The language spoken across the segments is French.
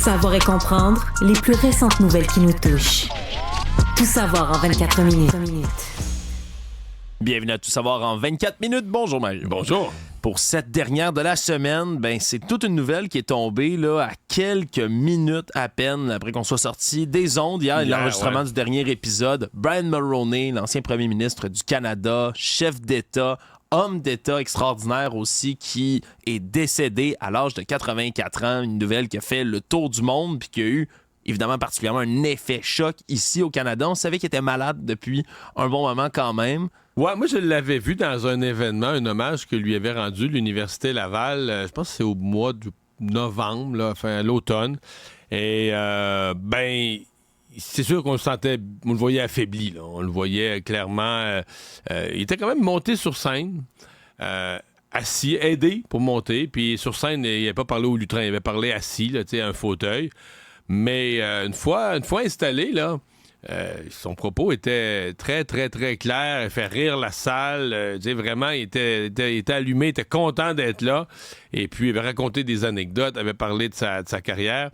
Savoir et comprendre les plus récentes nouvelles qui nous touchent. Tout savoir en 24 minutes. Bienvenue à Tout savoir en 24 minutes. Bonjour Mario. Bonjour. Pour cette dernière de la semaine, c'est toute une nouvelle qui est tombée là, à quelques minutes à peine après qu'on soit sorti des ondes hier, l'enregistrement du dernier épisode. Brian Mulroney, l'ancien premier ministre du Canada, chef d'État, homme d'État extraordinaire aussi, qui est décédé à l'âge de 84 ans. Une nouvelle qui a fait le tour du monde puis qui a eu évidemment particulièrement un effet choc ici au Canada. On savait qu'il était malade depuis un bon moment quand même. Ouais, moi je l'avais vu dans un événement, un hommage que lui avait rendu l'Université Laval, je pense que c'est au mois de novembre, là, enfin l'automne. Et c'est sûr qu'on le sentait, on le voyait affaibli, là. On le voyait clairement. Il était quand même monté sur scène, assis, aidé pour monter. Puis sur scène, il n'avait pas parlé au lutrin, il avait parlé assis, là, à un fauteuil. Mais une fois installé, là, son propos était très, très, très clair. Il fait rire la salle. Vraiment, il était allumé, il était content d'être là. Et puis, il avait raconté des anecdotes, avait parlé de sa carrière.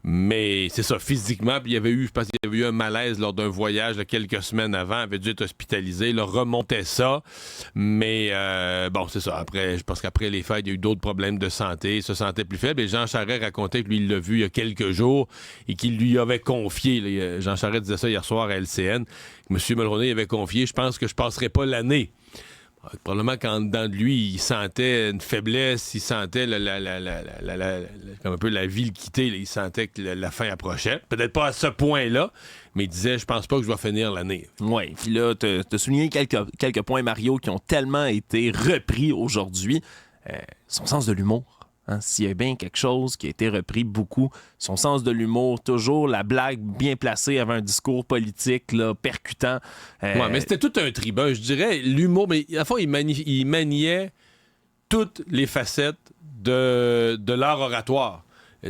Mais c'est ça, physiquement, puis je pense qu'il y avait eu un malaise lors d'un voyage là, quelques semaines avant, il avait dû être hospitalisé, il remontait ça, mais c'est ça, après, je pense qu'après les fêtes, il y a eu d'autres problèmes de santé, il se sentait plus faible, et Jean Charest racontait que lui, il l'a vu il y a quelques jours, et qu'il lui avait confié, là, Jean Charest disait ça hier soir à LCN, que M. Mulroney avait confié, je pense que je passerai pas l'année. Probablement qu'en dedans de lui, il sentait une faiblesse, il sentait comme un peu la vie le quitter, là. Il sentait que la fin approchait. Peut-être pas à ce point-là, mais il disait, je pense pas que je vais finir l'année. Oui, puis là, t'as souligné quelques points, Mario, qui ont tellement été repris aujourd'hui. Son sens de l'humour. S'il y a bien quelque chose qui a été repris beaucoup, son sens de l'humour, toujours la blague bien placée avant un discours politique là, percutant. Ouais, mais c'était tout un tribun, je dirais. L'humour, mais à la fois, il maniait toutes les facettes de l'art oratoire.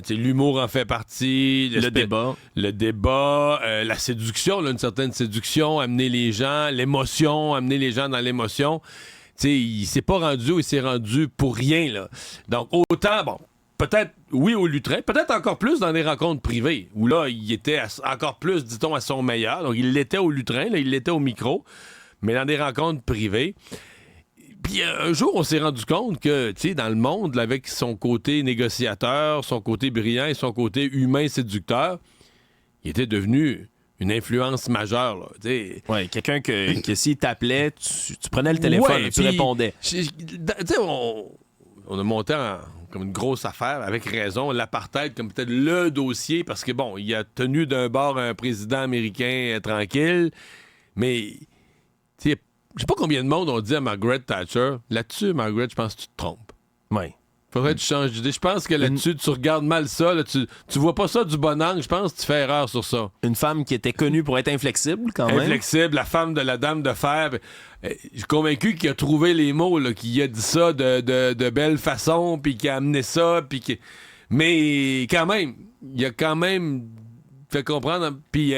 L'humour en fait partie. Le débat, la séduction, là, une certaine séduction, amener les gens, l'émotion, amener les gens dans l'émotion. Il s'est pas rendu ou il s'est rendu pour rien, là. Donc, autant, peut-être, oui, au lutrin, peut-être encore plus dans les rencontres privées, où là, il était encore plus, dit-on, à son meilleur. Donc, il l'était au lutrin, là, il l'était au micro, mais dans des rencontres privées. Puis, un jour, on s'est rendu compte que, dans le monde, là, avec son côté négociateur, son côté brillant et son côté humain séducteur, il était devenu une influence majeure. Oui, quelqu'un que s'il t'appelait, tu prenais le téléphone, tu répondais. On a monté comme une grosse affaire, avec raison, l'apartheid comme peut-être le dossier, parce que il a tenu d'un bord un président américain tranquille, mais je sais pas combien de monde ont dit à Margaret Thatcher, là-dessus, Margaret, je pense que tu te trompes. Oui. Faudrait que tu changes d'idée. Je pense que là-dessus, tu regardes mal ça. Là, tu vois pas ça du bon angle. Je pense que tu fais erreur sur ça. Une femme qui était connue pour être inflexible, quand même. Inflexible, la femme de la dame de fer. Je suis convaincu qu'il a trouvé les mots, là, qu'il a dit ça de belle façon, puis qu'il a amené ça, mais quand même, il a quand même fait comprendre, puis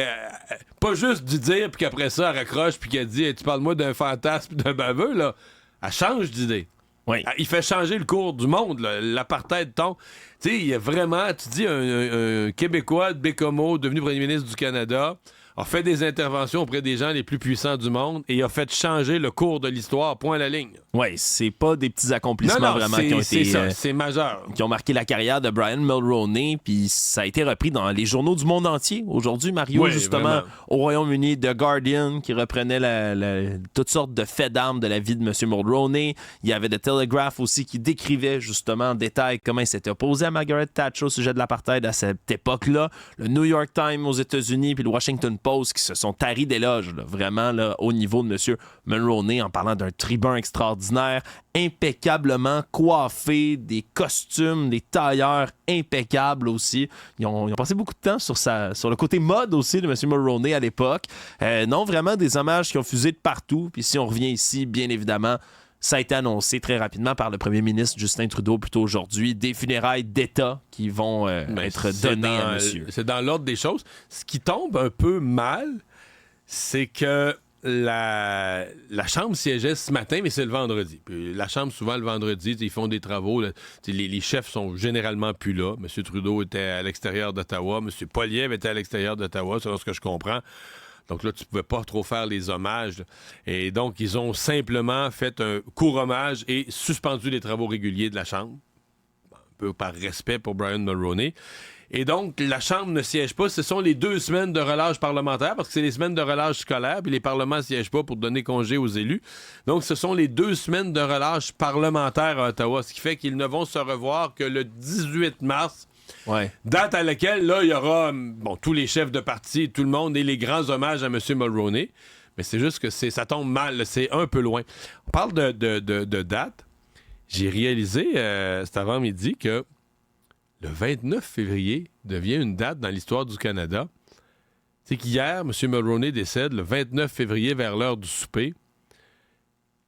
pas juste du dire, puis qu'après ça, elle raccroche, puis qu'elle dit tu parles-moi d'un fantasme, d'un baveux, là. Elle change d'idée. Oui. Il fait changer le cours du monde, là. L'apartheid tombe. Tu sais, il y a vraiment, tu dis, un Québécois de Bécomo, devenu premier ministre du Canada, a fait des interventions auprès des gens les plus puissants du monde et a fait changer le cours de l'histoire, point à la ligne. Oui, c'est pas des petits accomplissements vraiment qui ont été... c'est majeur. Qui ont marqué la carrière de Brian Mulroney, puis ça a été repris dans les journaux du monde entier. Aujourd'hui, Mario, justement, vraiment. Au Royaume-Uni, The Guardian, qui reprenait toutes sortes de faits d'armes de la vie de M. Mulroney. Il y avait The Telegraph aussi qui décrivait justement en détail comment il s'était opposé à Margaret Thatcher au sujet de l'apartheid à cette époque-là. Le New York Times aux États-Unis, puis le Washington Post qui se sont taris d'éloges, là, vraiment là, au niveau de M. Mulroney en parlant d'un tribun extraordinaire, impeccablement coiffé, des costumes, des tailleurs impeccables aussi. Ils ont passé beaucoup de temps sur le côté mode aussi de M. Mulroney à l'époque. Non, vraiment des hommages qui ont fusé de partout. Puis si on revient ici, bien évidemment, ça a été annoncé très rapidement par le premier ministre Justin Trudeau plus tôt aujourd'hui, des funérailles d'État qui vont être données à monsieur. C'est dans l'ordre des choses. Ce qui tombe un peu mal, c'est que la Chambre siégeait ce matin, mais c'est le vendredi. Puis la Chambre, souvent, le vendredi, ils font des travaux. Là, les chefs sont généralement plus là. M. Trudeau était à l'extérieur d'Ottawa. M. Poilievre était à l'extérieur d'Ottawa, selon ce que je comprends. Donc là, tu ne pouvais pas trop faire les hommages. Et donc, ils ont simplement fait un court hommage et suspendu les travaux réguliers de la Chambre. Un peu par respect pour Brian Mulroney. Et donc, la Chambre ne siège pas. Ce sont les 2 semaines de relâche parlementaire, parce que c'est les semaines de relâche scolaire, puis les parlements ne siègent pas pour donner congé aux élus. Donc, ce sont les 2 semaines de relâche parlementaire à Ottawa, ce qui fait qu'ils ne vont se revoir que le 18 mars, date à laquelle, là, il y aura tous les chefs de parti, tout le monde, et les grands hommages à M. Mulroney. Mais c'est juste que ça tombe mal, là, c'est un peu loin. On parle de date. J'ai réalisé, cet avant-midi, que le 29 février devient une date dans l'histoire du Canada. C'est qu'hier, M. Mulroney décède le 29 février vers l'heure du souper.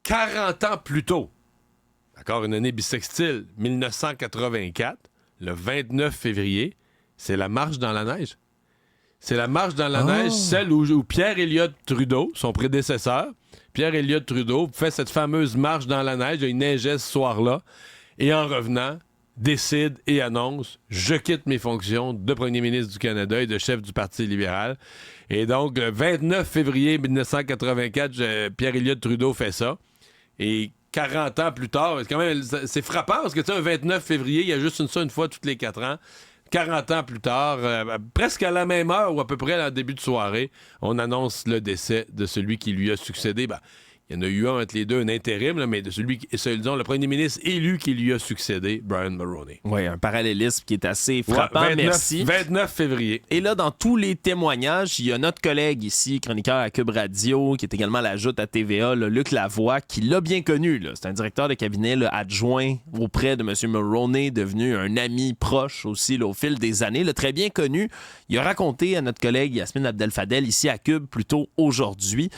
40 ans plus tôt, encore une année bissextile, 1984, le 29 février, c'est la marche dans la neige. C'est la marche dans la neige, celle où Pierre Elliott Trudeau, son prédécesseur, Pierre Elliott Trudeau, fait cette fameuse marche dans la neige. Il neigeait ce soir-là. Et en revenant, décide et annonce « Je quitte mes fonctions de premier ministre du Canada et de chef du Parti libéral ». Et donc, le 29 février 1984, Pierre Elliott Trudeau fait ça. Et 40 ans plus tard, c'est frappant parce que tu sais, un 29 février, il y a juste une fois toutes les 4 ans. 40 ans plus tard, presque à la même heure ou à peu près en début de soirée, on annonce le décès de celui qui lui a succédé. Il y en a eu un entre les deux, un intérim, là, mais de le premier ministre élu qui lui a succédé, Brian Mulroney. Oui, un parallélisme qui est assez frappant, 29 février. Et là, dans tous les témoignages, il y a notre collègue ici, chroniqueur à Cube Radio, qui est également à la Joute à TVA, là, Luc Lavoie, qui l'a bien connu. Là. C'est un directeur de cabinet là, adjoint auprès de M. Mulroney, devenu un ami proche aussi là, au fil des années, là, très bien connu. Il a raconté à notre collègue Yasmine Abdel-Fadel, ici à Cube, plus tôt aujourd'hui,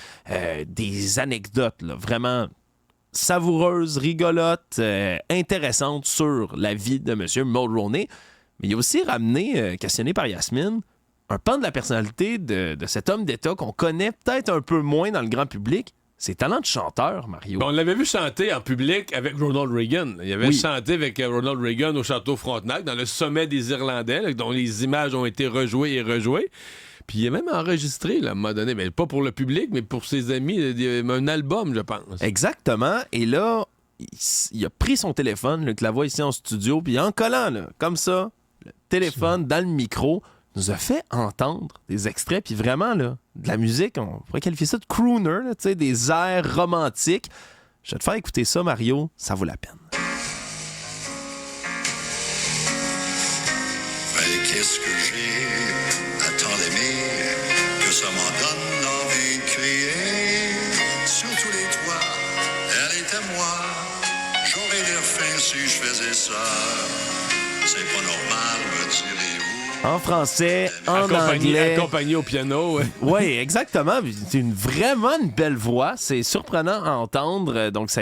des anecdotes là, vraiment savoureuses, rigolotes, intéressantes sur la vie de M. Mulroney. Mais il a aussi ramené, questionné par Yasmine, un pan de la personnalité de cet homme d'État qu'on connaît peut-être un peu moins dans le grand public. Ses talents de chanteur, Mario. On l'avait vu chanter en public avec Ronald Reagan. Il avait chanté avec Ronald Reagan au Château Frontenac, dans le sommet des Irlandais, là, dont les images ont été rejouées et rejouées. Puis il a même enregistré, là, à un moment donné, mais pas pour le public, mais pour ses amis, un album, je pense. Exactement. Et là, il a pris son téléphone, Luc Lavoie, ici en studio, puis en collant, là, comme ça, le téléphone dans le micro, nous a fait entendre des extraits, puis vraiment, là, de la musique, on pourrait qualifier ça de crooner, là, des airs romantiques. Je vais te faire écouter ça, Mario, ça vaut la peine. Qu'est-ce que j'ai à tant d'aimer que ça m'en donne envie de crier sur tous les toits, elle était moi, j'aurais l'air fin si je faisais ça, c'est pas normal, me direz-vous. En français, en anglais. Accompagné au piano. Oui, exactement. C'est vraiment une belle voix. C'est surprenant à entendre. Donc, ça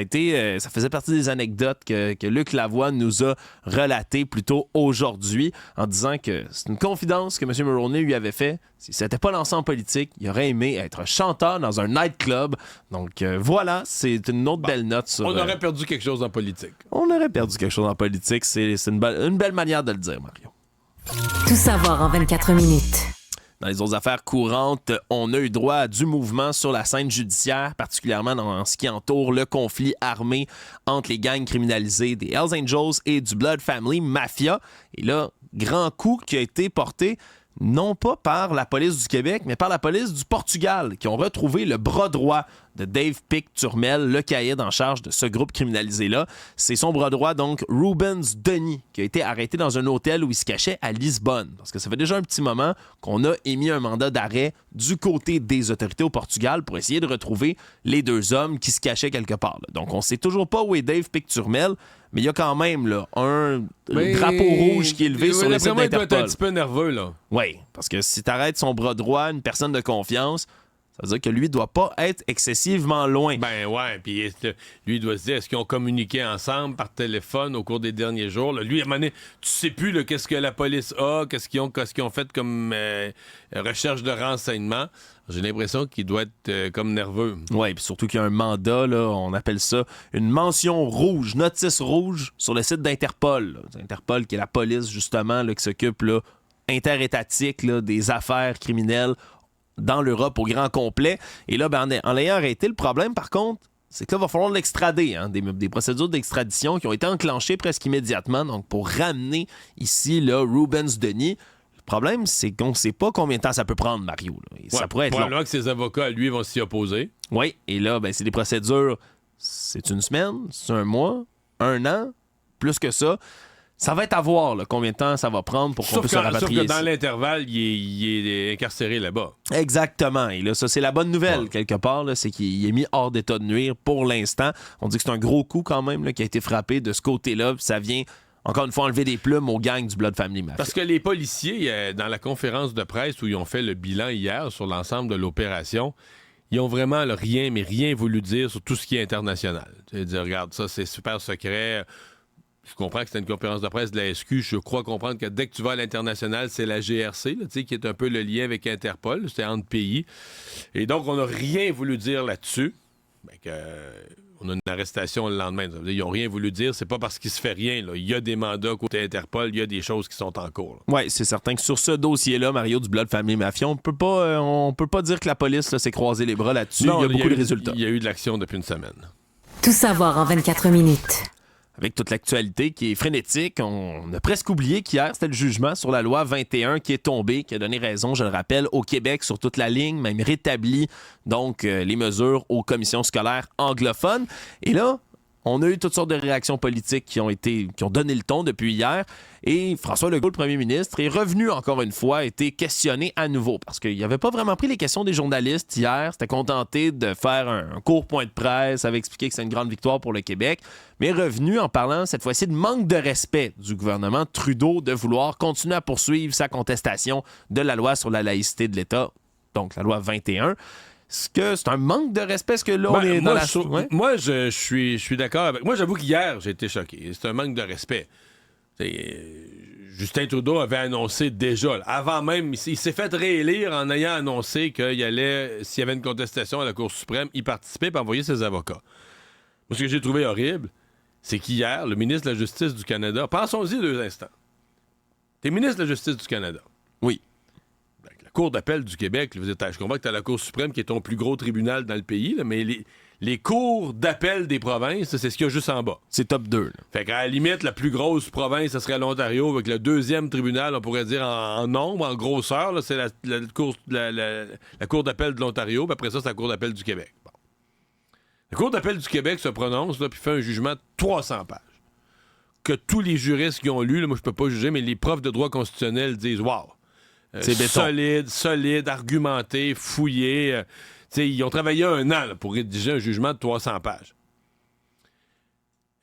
faisait partie des anecdotes que Luc Lavoie nous a relatées plus tôt aujourd'hui en disant que c'est une confidence que M. Mulroney lui avait fait. S'il ne s'était pas lancé en politique, il aurait aimé être chanteur dans un nightclub. Donc, voilà, c'est une autre belle note sur... On aurait perdu quelque chose en politique. On aurait perdu quelque chose en politique. C'est une belle manière de le dire, Mario. Tout savoir en 24 minutes. Dans les autres affaires courantes, on a eu droit à du mouvement sur la scène judiciaire, particulièrement dans ce qui entoure le conflit armé entre les gangs criminalisés des Hells Angels et du Blood Family Mafia. Et là, grand coup qui a été porté non pas par la police du Québec, mais par la police du Portugal, qui ont retrouvé le bras droit de Dave Pic-Turmel, le caïd en charge de ce groupe criminalisé-là. C'est son bras droit, donc, Rubens Denis, qui a été arrêté dans un hôtel où il se cachait à Lisbonne. Parce que ça fait déjà un petit moment qu'on a émis un mandat d'arrêt du côté des autorités au Portugal pour essayer de retrouver les deux hommes qui se cachaient quelque part. Là. Donc, on ne sait toujours pas où est Dave Pic-Turmel, mais il y a quand même là, un drapeau rouge qui est levé sur le site d'Interpol. Il doit être un petit peu nerveux, là. Oui, parce que si tu arrêtes son bras droit, une personne de confiance, Ça veut dire que lui doit pas être excessivement loin. Ben ouais, puis lui, il doit se dire, est-ce qu'ils ont communiqué ensemble par téléphone au cours des derniers jours? Là, lui, à un moment donné, tu sais plus là, qu'est-ce que la police a, qu'est-ce qu'ils ont fait comme recherche de renseignements. J'ai l'impression qu'il doit être comme nerveux. Oui, puis surtout qu'il y a un mandat, là, on appelle ça une mention rouge, notice rouge, sur le site d'Interpol. Là. Interpol, qui est la police, justement, là, qui s'occupe là, interétatique là, des affaires criminelles dans l'Europe au grand complet. Et là, ben, en l'ayant arrêté, le problème, par contre, c'est que là, il va falloir l'extrader. Hein, des procédures d'extradition qui ont été enclenchées presque immédiatement, donc pour ramener ici là, Rubens Denis. Le problème, c'est qu'on ne sait pas combien de temps ça peut prendre, Mario. Là. Et ça pourrait être long. Probablement que ses avocats, lui, vont s'y opposer. Oui, et là, ben, c'est des procédures, c'est une semaine, c'est un mois, un an, plus que ça. Ça va être à voir là, combien de temps ça va prendre pour qu'on puisse se rapatrier. Sauf que dans l'intervalle, il est incarcéré là-bas. Exactement. Et là, ça, c'est la bonne nouvelle, quelque part. Là, c'est qu'il est mis hors d'état de nuire pour l'instant. On dit que c'est un gros coup quand même là, qui a été frappé de ce côté-là. Puis ça vient, encore une fois, enlever des plumes aux gangs du Blood Family Mafia. Parce que les policiers, dans la conférence de presse où ils ont fait le bilan hier sur l'ensemble de l'opération, ils ont vraiment là, rien voulu dire sur tout ce qui est international. C'est-à-dire, regarde, ça, c'est super secret. Je comprends que c'était une conférence de presse de la SQ. Je crois comprendre que dès que tu vas à l'international, c'est la GRC, là, qui est un peu le lien avec Interpol. C'était entre pays. Et donc, on n'a rien voulu dire là-dessus. On a une arrestation le lendemain. Ça veut dire, ils n'ont rien voulu dire. C'est pas parce qu'il se fait rien. Là. Il y a des mandats côté Interpol. Il y a des choses qui sont en cours. Oui, c'est certain que sur ce dossier-là, Mario, du Blood Family Mafia, on peut pas dire que la police là, s'est croisé les bras là-dessus. Non, il y a beaucoup de résultats. Il y a eu de l'action depuis une semaine. Tout savoir en 24 minutes. Avec toute l'actualité qui est frénétique, on a presque oublié qu'hier, c'était le jugement sur la loi 21 qui est tombé, qui a donné raison, je le rappelle, au Québec sur toute la ligne, même rétabli donc les mesures aux commissions scolaires anglophones. Et là, on a eu toutes sortes de réactions politiques qui ont donné le ton depuis hier. Et François Legault, le premier ministre, est revenu encore une fois, a été questionné à nouveau. Parce qu'il n'avait pas vraiment pris les questions des journalistes hier. C'était contenté de faire un court point de presse, avait expliqué que c'est une grande victoire pour le Québec. Mais revenu en parlant cette fois-ci de manque de respect du gouvernement Trudeau de vouloir continuer à poursuivre sa contestation de la loi sur la laïcité de l'État, donc la loi 21. Est-ce que c'est un manque de respect? Est-ce que là, on est dans la... Moi, je suis d'accord avec... Moi, j'avoue qu'hier, j'ai été choqué. C'est un manque de respect. Justin Trudeau avait annoncé déjà, là, avant même, il s'est fait réélire en ayant annoncé qu'il allait, s'il y avait une contestation à la Cour suprême, y participer et envoyer ses avocats. Moi, ce que j'ai trouvé horrible, c'est qu'hier, le ministre de la Justice du Canada... Pensons-y 2 instants. T'es ministre de la Justice du Canada. Oui. La Cour d'appel du Québec, je comprends que tu as la Cour suprême qui est ton plus gros tribunal dans le pays, là, mais les cours d'appel des provinces, c'est ce qu'il y a juste en bas. C'est top 2. Là. Fait qu'à la limite, la plus grosse province, ce serait l'Ontario, avec le 2e tribunal, on pourrait dire en nombre, en grosseur, là, c'est la Cour d'appel de l'Ontario, puis après ça, c'est la Cour d'appel du Québec. Bon. La Cour d'appel du Québec se prononce, puis fait un jugement de 300 pages. Que tous les juristes qui ont lu, là, moi je peux pas juger, mais les profs de droit constitutionnel disent « Wow! C'est solide, argumenté, fouillé. » Ils ont travaillé 1 an là, pour rédiger un jugement de 300 pages.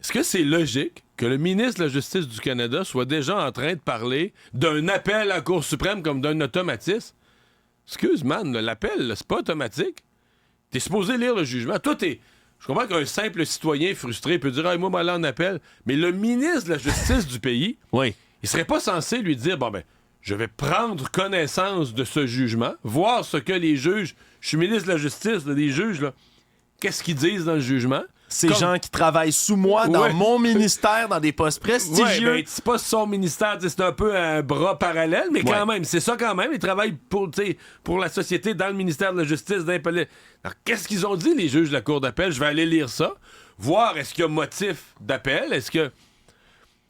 Est-ce que c'est logique que le ministre de la Justice du Canada soit déjà en train de parler d'un appel à la Cour suprême comme d'un automatisme? Excuse, man, l'appel, là, c'est pas automatique. T'es supposé lire le jugement. Toi, je comprends qu'un simple citoyen frustré peut dire « Ah, moi, m'aller en appel. » Mais le ministre de la Justice du pays, oui. Il serait pas censé lui dire « Bon, ben, je vais prendre connaissance de ce jugement, voir ce que les juges... Je suis ministre de la Justice, là, les juges, là, qu'est-ce qu'ils disent dans le jugement? » Ces gens qui travaillent sous moi, dans mon ministère, dans des postes prestigieux. Ouais, ben, c'est pas son ministère, c'est un peu un bras parallèle, mais quand même, c'est ça quand même. Ils travaillent pour la société dans le ministère de la Justice. Alors, qu'est-ce qu'ils ont dit, les juges de la Cour d'appel? Je vais aller lire ça, voir est-ce qu'il y a motif d'appel, est-ce que...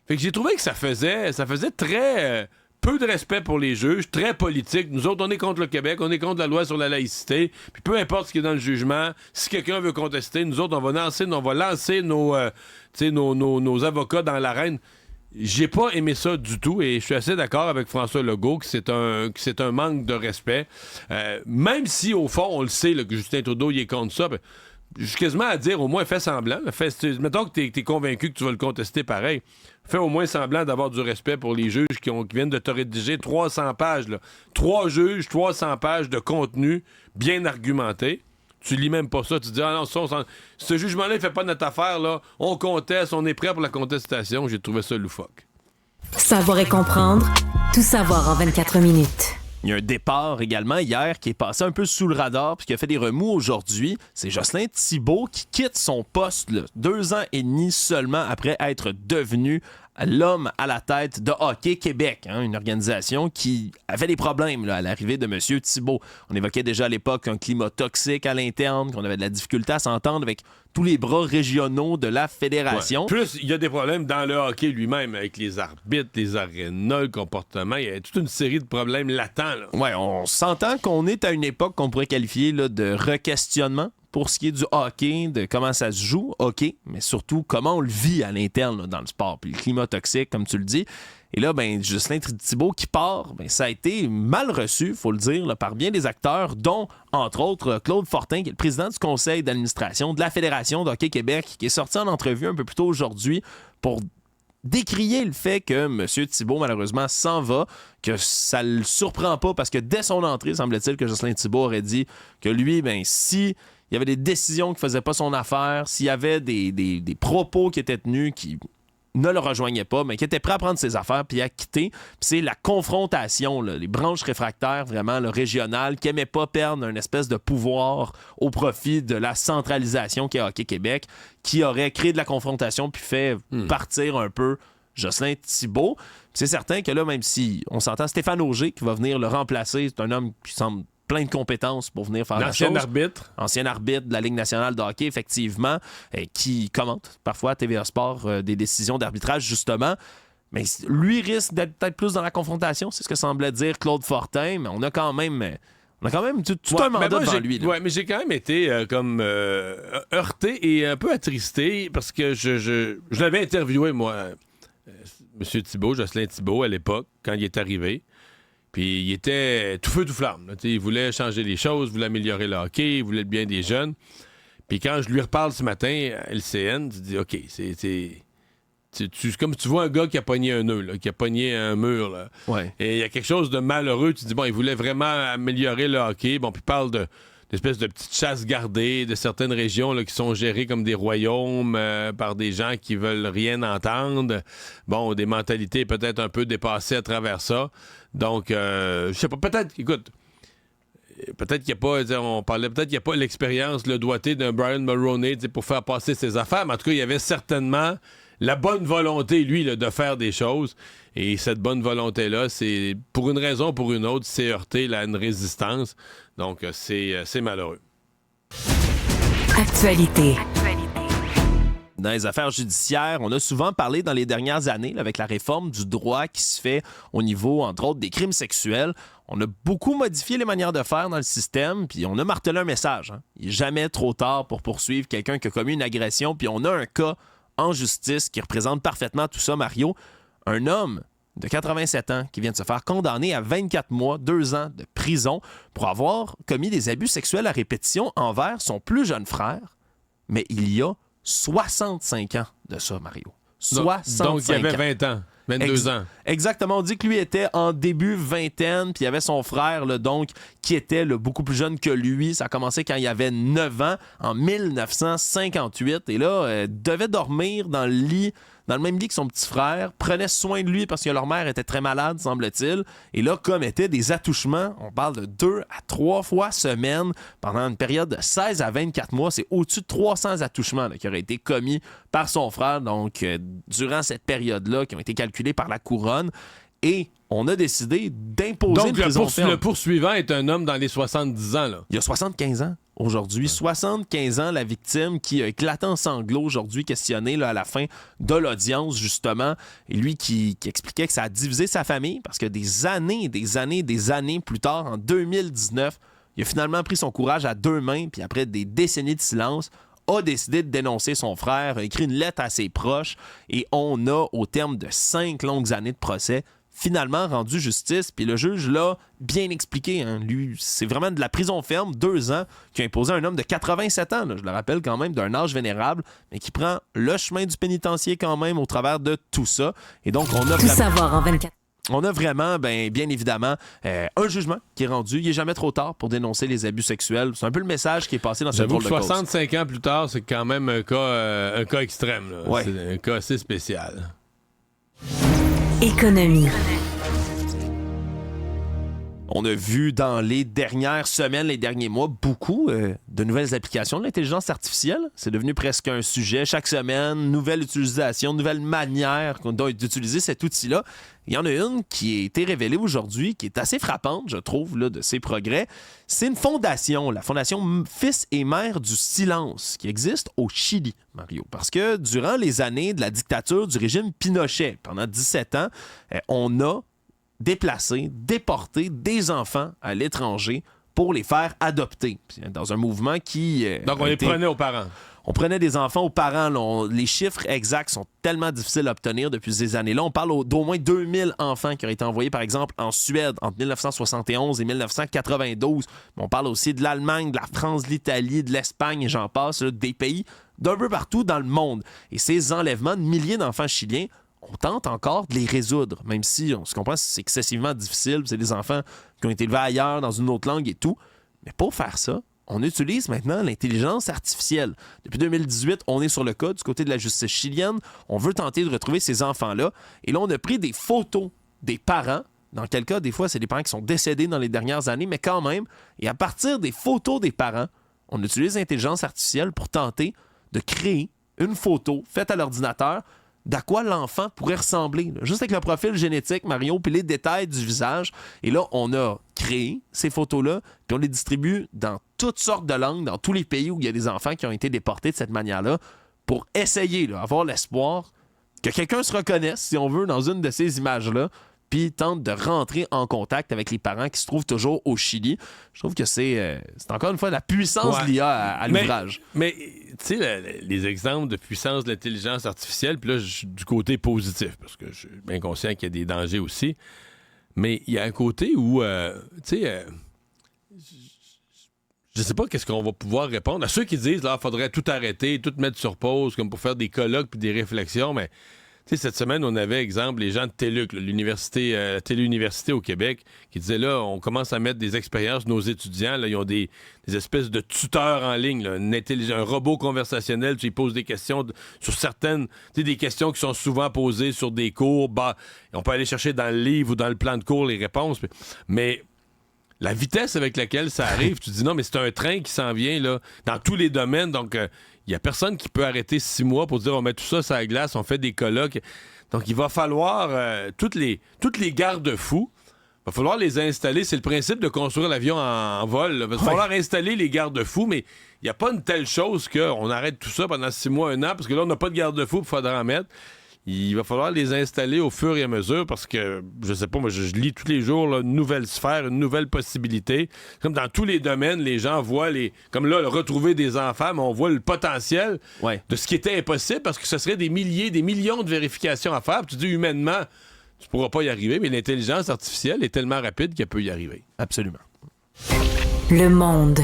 Fait que j'ai trouvé que ça faisait très... peu de respect pour les juges, très politique. Nous autres, on est contre le Québec, on est contre la loi sur la laïcité. Puis peu importe ce qui est dans le jugement, si quelqu'un veut contester, nous autres, on va lancer nos avocats dans l'arène. J'ai pas aimé ça du tout et je suis assez d'accord avec François Legault que c'est un manque de respect. Même si, au fond, on le sait là, que Justin Trudeau il est contre ça, ben, je suis quasiment à dire, au moins, fais semblant. Mettons que t'es convaincu que tu vas le contester pareil. Fais au moins semblant d'avoir du respect pour les juges qui viennent de te rédiger 300 pages. Là. 3 juges, 300 pages de contenu bien argumenté. Tu lis même pas ça. Tu te dis, ah non, ce jugement-là, il fait pas notre affaire. Là. On conteste, on est prêt pour la contestation. J'ai trouvé ça loufoque. Savoir et comprendre, tout savoir en 24 minutes. Il y a un départ également hier qui est passé un peu sous le radar puis qui a fait des remous aujourd'hui. C'est Jocelyn Thibault qui quitte son poste 2 ans et demi seulement après être devenu l'homme à la tête de Hockey Québec, une organisation qui avait des problèmes à l'arrivée de M. Thibault. On évoquait déjà à l'époque un climat toxique à l'interne, qu'on avait de la difficulté à s'entendre avec tous les bras régionaux de la fédération. Ouais. Plus, il y a des problèmes dans le hockey lui-même, avec les arbitres, les arénas, le comportement. Il y a toute une série de problèmes latents. Oui, on s'entend qu'on est à une époque qu'on pourrait qualifier de re-questionnement pour ce qui est du hockey, de comment ça se joue, hockey, mais surtout comment on le vit à l'interne dans le sport. Puis le climat toxique, comme tu le dis. Et là, Jocelyn Thibault qui part, ça a été mal reçu, faut le dire, par bien des acteurs, dont, entre autres, Claude Fortin, qui est le président du conseil d'administration de la Fédération de Hockey Québec, qui est sorti en entrevue un peu plus tôt aujourd'hui pour décrier le fait que M. Thibault, malheureusement, s'en va, que ça le surprend pas, parce que dès son entrée, semble-t-il que Jocelyn Thibault aurait dit que lui, si il y avait des décisions qui faisaient pas son affaire, s'il y avait des propos qui étaient tenus qui ne le rejoignaient pas, mais qui étaient prêts à prendre ses affaires puis à quitter. Puis c'est la confrontation, les branches réfractaires, vraiment, régionales, qui n'aimaient pas perdre une espèce de pouvoir au profit de la centralisation qu'est Hockey Québec, qui aurait créé de la confrontation puis fait partir un peu Jocelyn Thibault. Puis c'est certain que là, même si on s'entend, Stéphane Auger qui va venir le remplacer, c'est un homme qui semble plein de compétences pour venir faire la chose. Ancien arbitre de la Ligue nationale de hockey, effectivement, qui commente parfois à TVA Sport des décisions d'arbitrage, justement. Mais lui risque d'être peut-être plus dans la confrontation, c'est ce que semblait dire Claude Fortin, mais on a quand même tout un mandat devant lui. Oui, mais j'ai quand même été heurté et un peu attristé parce que je l'avais interviewé, moi, M. Thibault, Jocelyn Thibault, à l'époque, quand il est arrivé. Puis il était tout feu, tout flamme. Là. Il voulait changer les choses, voulait améliorer le hockey, il voulait le bien des jeunes. Puis quand je lui reparle ce matin à LCN, tu dis, OK, c'est comme tu vois un gars qui a pogné un nœud, qui a pogné un mur. Là. Ouais. Et il y a quelque chose de malheureux. Tu dis, bon, il voulait vraiment améliorer le hockey. Bon, puis il parle d'espèces de petites chasses gardées de certaines régions qui sont gérées comme des royaumes par des gens qui veulent rien entendre. Bon, des mentalités peut-être un peu dépassées à travers ça. Donc, je sais pas, peut-être qu'il n'y a pas, peut-être qu'il n'y a pas l'expérience, le doigté d'un Brian Mulroney pour faire passer ses affaires, mais en tout cas, il y avait certainement la bonne volonté, lui, de faire des choses. Et cette bonne volonté-là, c'est, pour une raison ou pour une autre, c'est heurté à une résistance. Donc, c'est malheureux. Actualité. Dans les affaires judiciaires, on a souvent parlé dans les dernières années, avec la réforme du droit qui se fait au niveau, entre autres, des crimes sexuels. On a beaucoup modifié les manières de faire dans le système, puis on a martelé un message. Il n'est jamais trop tard pour poursuivre quelqu'un qui a commis une agression, puis on a un cas en justice qui représente parfaitement tout ça, Mario. Un homme de 87 ans qui vient de se faire condamner à 24 mois, 2 ans de prison pour avoir commis des abus sexuels à répétition envers son plus jeune frère, mais il y a 65 ans de ça, Mario. 65 donc il avait 20 ans. 22 ans. Exactement. On dit que lui était en début vingtaine, puis il y avait son frère, donc, qui était beaucoup plus jeune que lui. Ça a commencé quand il avait 9 ans, en 1958. Et là, devait dormir dans le même lit que son petit frère, prenait soin de lui parce que leur mère était très malade, semble-t-il. Et là, commettait des attouchements, on parle de 2 à 3 fois semaine pendant une période de 16 à 24 mois. C'est au-dessus de 300 attouchements qui auraient été commis par son frère, donc durant cette période-là, qui ont été calculés par la couronne. Et on a décidé d'imposer une prison ferme. Le poursuivant est un homme dans les 70 ans. Là. Il a 75 ans. Aujourd'hui, 75 ans, la victime qui a éclaté en sanglots aujourd'hui, questionnée à la fin de l'audience, justement. Et lui qui expliquait que ça a divisé sa famille parce que des années plus tard, en 2019, il a finalement pris son courage à 2 mains, puis après des décennies de silence, a décidé de dénoncer son frère, a écrit une lettre à ses proches, et on a, au terme de 5 longues années de procès, finalement rendu justice, puis le juge l'a bien expliqué. Hein. Lui, c'est vraiment de la prison ferme, 2 ans, qui a imposé à un homme de 87 ans, là, je le rappelle quand même, d'un âge vénérable, mais qui prend le chemin du pénitencier quand même au travers de tout ça. Et donc, Tout savoir en 24. On a vraiment, bien évidemment, un jugement qui est rendu. Il n'est jamais trop tard pour dénoncer les abus sexuels. C'est un peu le message qui est passé dans cette drôle de cause. 65 ans plus tard, c'est quand même un cas extrême. Là. Ouais. C'est un cas assez spécial. Économie. On a vu dans les dernières semaines, les derniers mois, beaucoup de nouvelles applications de l'intelligence artificielle. C'est devenu presque un sujet. Chaque semaine, nouvelle utilisation, nouvelle manière d'utiliser cet outil-là. Il y en a une qui a été révélée aujourd'hui, qui est assez frappante, je trouve, là, de ses progrès. C'est une fondation, la Fondation Fils et Mères du Silence, qui existe au Chili, Mario. Parce que durant les années de la dictature du régime Pinochet, pendant 17 ans, on a déplacer, déporter des enfants à l'étranger pour les faire adopter. Dans un mouvement qui... Donc, on les prenait aux parents. On prenait des enfants aux parents. Là, les chiffres exacts sont tellement difficiles à obtenir depuis ces années-là. On parle d'au moins 2000 enfants qui ont été envoyés, par exemple, en Suède entre 1971 et 1992. Mais on parle aussi de l'Allemagne, de la France, de l'Italie, de l'Espagne, et j'en passe, là, des pays d'un peu partout dans le monde. Et ces enlèvements de milliers d'enfants chiliens, on tente encore de les résoudre, même si on se comprend c'est excessivement difficile. C'est des enfants qui ont été élevés ailleurs, dans une autre langue et tout. Mais pour faire ça, on utilise maintenant l'intelligence artificielle. Depuis 2018, on est sur le cas du côté de la justice chilienne. On veut tenter de retrouver ces enfants-là. Et là, on a pris des photos des parents. Dans quel cas, des fois, c'est des parents qui sont décédés dans les dernières années, mais quand même. Et à partir des photos des parents, on utilise l'intelligence artificielle pour tenter de créer une photo faite à l'ordinateur d'à quoi l'enfant pourrait ressembler. Là. Juste avec le profil génétique, Mario, puis les détails du visage. Et là, on a créé ces photos-là, puis on les distribue dans toutes sortes de langues, dans tous les pays où il y a des enfants qui ont été déportés de cette manière-là, pour essayer, là, avoir l'espoir que quelqu'un se reconnaisse, si on veut, dans une de ces images-là, puis tente de rentrer en contact avec les parents qui se trouvent toujours au Chili. Je trouve que c'est encore une fois la puissance de l'IA à l'ouvrage. Mais tu sais, les exemples de puissance de l'intelligence artificielle, puis là, je suis du côté positif, parce que je suis bien conscient qu'il y a des dangers aussi, mais il y a un côté où, tu sais, je sais pas qu'est-ce qu'on va pouvoir répondre à ceux qui disent, là, faudrait tout arrêter, tout mettre sur pause, comme pour faire des colloques puis des réflexions, mais... Tu sais, cette semaine, on avait, exemple, les gens de TÉLUQ, l'université, Téléuniversité au Québec, qui disaient, là, on commence à mettre des expériences, nos étudiants, là, ils ont des espèces de tuteurs en ligne, là, un robot conversationnel, tu lui poses des questions sur certaines, tu sais, des questions qui sont souvent posées sur des cours, on peut aller chercher dans le livre ou dans le plan de cours les réponses, mais la vitesse avec laquelle ça arrive, tu te dis, non, mais c'est un train qui s'en vient, là, dans tous les domaines, donc... Il n'y a personne qui peut arrêter 6 mois pour dire on met tout ça sur la glace, on fait des colloques. Donc, il va falloir toutes les garde-fous. Il va falloir les installer. C'est le principe de construire l'avion en vol. Il va falloir installer les garde-fous, mais il n'y a pas une telle chose qu'on arrête tout ça pendant 6 mois, 1 an, parce que là, on n'a pas de garde-fous, il faudra en mettre. Il va falloir les installer au fur et à mesure parce que, je sais pas, moi, je lis tous les jours là, une nouvelle sphère, une nouvelle possibilité. Comme dans tous les domaines, les gens voient comme là, retrouver des enfants, mais on voit le potentiel de ce qui était impossible parce que ce serait des millions de vérifications à faire. Puis tu dis, humainement, tu pourras pas y arriver, mais l'intelligence artificielle est tellement rapide qu'elle peut y arriver. Absolument. Le monde.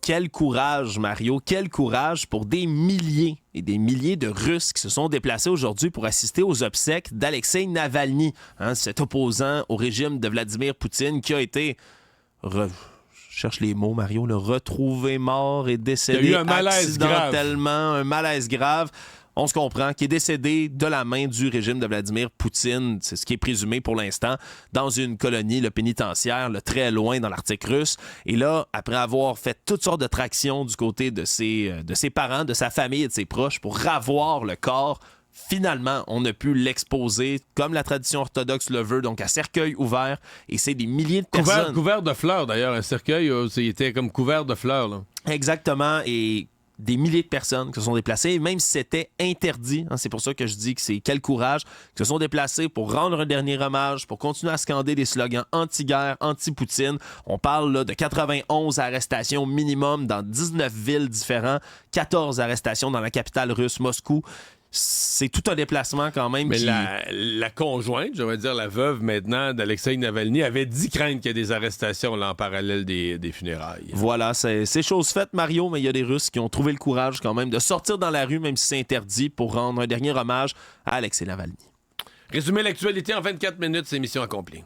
Quel courage, Mario, quel courage pour des milliers et des milliers de Russes qui se sont déplacés aujourd'hui pour assister aux obsèques d'Alexeï Navalny, cet opposant au régime de Vladimir Poutine qui a été, je cherche les mots, Mario, retrouvé mort et décédé il y a eu un malaise accidentellement, un malaise grave. On se comprend, qui est décédé de la main du régime de Vladimir Poutine, c'est ce qui est présumé pour l'instant, dans une colonie pénitentiaire, très loin dans l'Arctique russe. Et là, après avoir fait toutes sortes de tractions du côté de ses parents, de sa famille et de ses proches pour ravoir le corps, finalement, on a pu l'exposer comme la tradition orthodoxe le veut, donc à cercueil ouvert. Et c'est des milliers de personnes. Couvert de fleurs, d'ailleurs. Un cercueil, il était comme couvert de fleurs. Là. Exactement. Et des milliers de personnes qui se sont déplacées, même si c'était interdit. C'est pour ça que je dis que c'est quel courage, qui se sont déplacés pour rendre un dernier hommage, pour continuer à scander des slogans anti-guerre, anti-Poutine. On parle là, de 91 arrestations minimum dans 19 villes différentes, 14 arrestations dans la capitale russe, Moscou. c'est tout un déplacement quand même. Mais la conjointe, je vais dire la veuve maintenant d'Alexeï Navalny, avait dit craindre qu'il y ait des arrestations là, en parallèle des funérailles. Voilà, c'est chose faite, Mario, mais il y a des Russes qui ont trouvé le courage quand même de sortir dans la rue, même si c'est interdit, pour rendre un dernier hommage à Alexeï Navalny. Résumer l'actualité en 24 minutes, c'est mission accomplie.